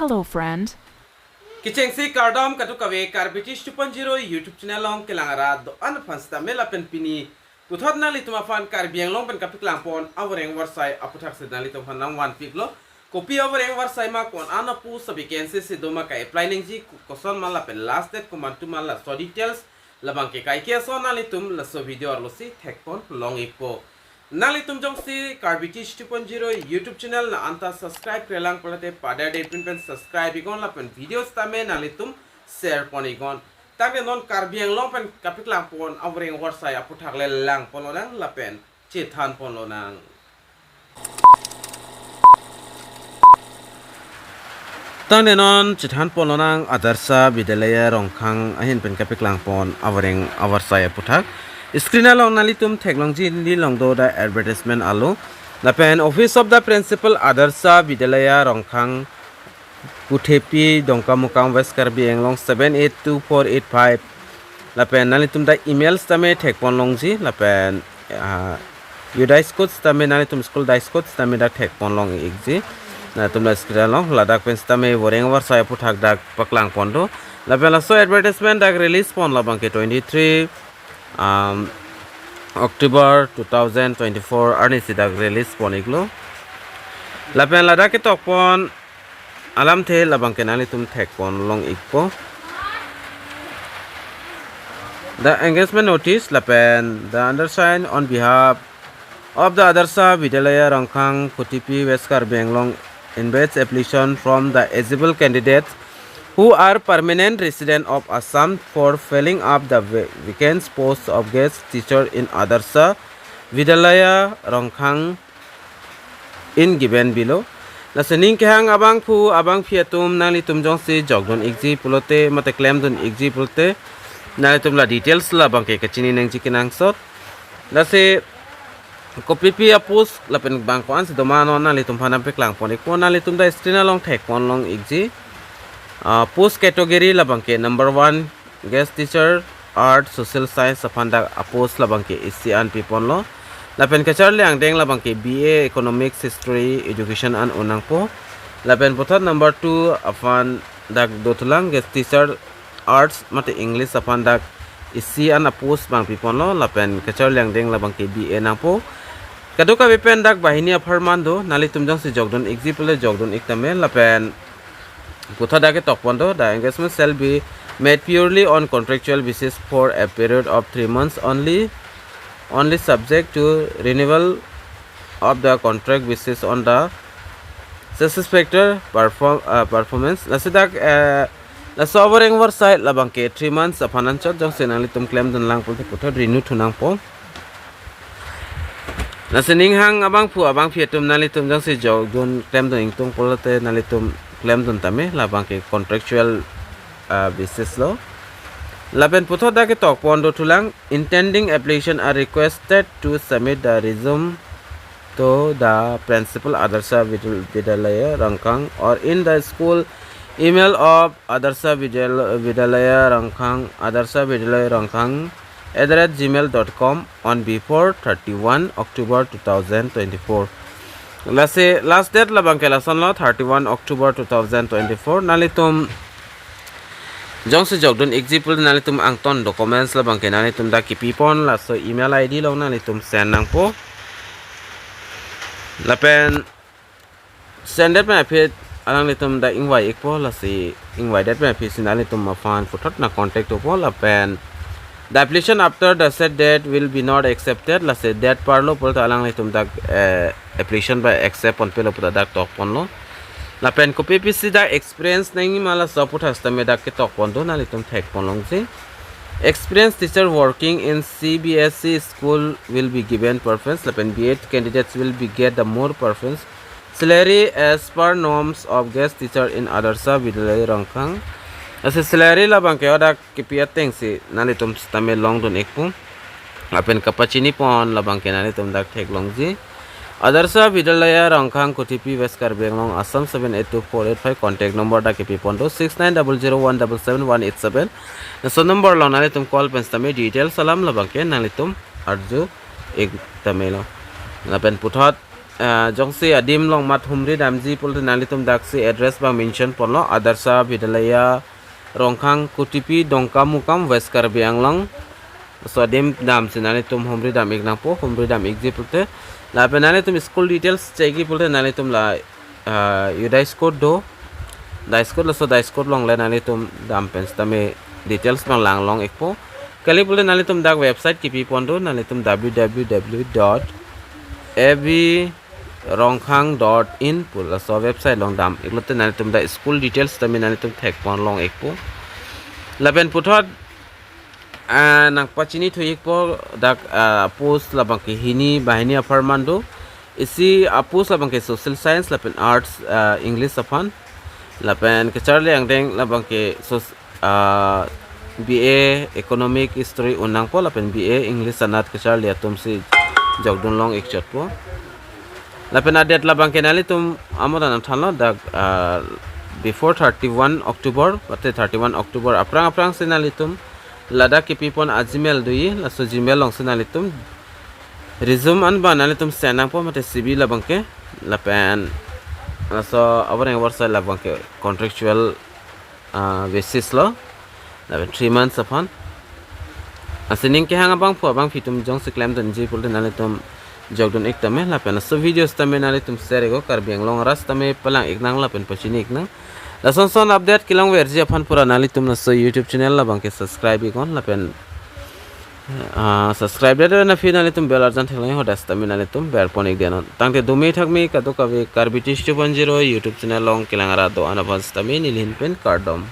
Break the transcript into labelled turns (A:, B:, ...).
A: Hello, friend.
B: Kichengsi kardom katu kawe Karbi 2.0 YouTube channel long kelangara do an fansta mela pen pini puthot na lituma fan Karbi Anglong pen kapiklang pon Voreng Avarsai APUTHAK sedang litum fan nang wan piklo kopi Voreng Avarsai ma kon anapu sabikensi se doma ka apply ningji koson mala pen last date kumantu mala so details labang ke kai ke so na litum la so video arlosi thekpon long ipo nalitum jongsi Karbi 2.0 YouTube channel na anta subscribe krelang pelate pada pen subscribe igon la pen videos tame nalitum share ponigon tame non Karbi Anglong pen kapiklang pon Voreng Avarsai APUTHAK le lang pononang la pen chethan pononang tane non chethan pononang adarsa bidalaya rongkhang ahin pen kapiklang pon Voreng Avarsai APUTHAK screen along nalitum technology ni longdo da advertisement alo la pen office of the principal adarsa bidalaya rongkhang kuthepi dongkamukang west Karbi Anglong 782485 la pen nalitum da emails tame thekpon longji la pen udai codes tame nalitum school dai codes tame da thekpon long igji na tumla screen along ladak pen tame Voreng Avarsai APUTHAK dak paklang pondo la pen so advertisement dak release pon la bangke 23 October 2024 arni sidak release poniglo lapen lada ke tokpon alam the labang kenali tum thek pon long ikpo the engagement notice lapen the undersigned on behalf of the adarsa vidalaya rongkhang kutipi west Karbi Anglong invites application from the eligible candidates who are permanent resident of Assam for filling up the vacant posts of guest teacher in Adarsa Vidalaya Rongkhang in given below. Ning Kehang Atum nalitum jongsi jogdon igji pulote mate claim don igji pulote nalitum la details la bangke kachini nang jikinang sot. Nase kopipi apus la pen bangkoan se domano nalitum phanam pe klang ponik pon nalitum da screen along thek pon long igji. Post category labangke number 1 guest teacher art social science apanda post labangke isian pipon lo lapen kachar le angdeng labangke BA economics history education an unangpo lapen pothot number 2 afan dak dotulang guest teacher arts mate english apanda isian post bang pipon lo lapen kachar le angdeng labangke BA nangpo kaduka bepen dak bahini apharmando nalitum jang si jogdon example jogdon iktame lapen Puthadake Tokpondo, the engagement shall be made purely on contractual basis for a period of 3 months only subject to renewal of the contract basis on the satisfactory performance. Lasidak la Voreng Avarsai labangke 3 months apananchot jong senalitum claim don lang pulte puthot renew thunang po. Ning hang abang fiatum nalitum jong si jog don claim don ingtung pulte nalitum claim don tame labangke contractual basis lo lapen puthot dake tok pondo tulang intending application are requested to submit the resume to the principal adarsa vidalaya rongkhang or in the school email of adarsa vidalaya rongkhang @gmail.com on before 31 October 2024 last date labangke lason lo 31 October 2024 nalitum jongse jogdon example nalitum angton documents labangke nalitum da kipipon laso email ID lo nalitum send nangpo lapen send me apit alang litum da invite ikpo lasi invite me apit sinalitum mafan puthot na contact opo lapen the application after the set date will be not accepted la se date parlo pol alang litum dak application by accept on pelo puta dak tok ponlo la pen ko ppc da experience nang mala support hasta me dak ke tok pondo na litum thek ponlong se experienced teacher working in CBSE school will be given preference la pen B8 candidates will be get the more preference salary as per norms of guest teacher in adarsa vidalaya rongkhang Ase salary labangke oda kipiateng si nalitum tame long don ekpum apen kapachini pon labangke nalitum dak thek longji adarsa vidalaya rongkhang kutipi west Karbi Anglong Assam 782485 contact number dak kipi pondo 6900177187 so number lo nalitum call pen tame details salam labangke nalitum arju ek tame lo lapen puthot jongsi adim long mat humri damji pulte nalitum daksi address bang mention ponlo adarsa bidalaya rongkhang kutipi dongkam mukam West Karbi Anglong so adim dam sinalitum humri dam ignang po humri dam igji pulte la penalitum school details chegi pulte nalitum la udais code do dice code so dice code long le nalitum dam pens tame details bang lang long ekpo kali pulte nalitum dak website kipi pondo nalitum www.abronkhang.in pula so website long dam iklote nalitum da school details tame nalitum thek pon long ekpo laben puthot nang pachini thuik po dak post labang ke hini bahini aparmando isi apus labang ke social science lapen arts english apan lapen ke charle angdeng labang ke BA economic history unang po lapen BA english sanat ke charle atum si jogdun long ekchot po lapen adet labang ke nali tum amodan thalno dak before 31 October pate 31 October aprang sinali tum lada ki pipon ajimel dui la so gmail long sinalitum resume an banalitum senang po mate cv la bangke la pen la so Voreng Avarsai la bangke contractual basis lo la 3 months upon asining Kehang abang po abang fitum jong se claim dan ji pul nalitum jogdon ek tame la pen so videos tame nalitum share go Karbi Anglong ras tame palang iknang la pen pachini iknang la son update kilang verji apan pura nalitum na so YouTube channel la bangke subscribe ikon la pen subscribe dada na fi nalitum bell arjan thelai hodas tame nalitum ber ponik denon tangte dumi thakmi kadu kabe Karbi 2.0 YouTube channel long kilang ara do anavans tame nilhin pen kardom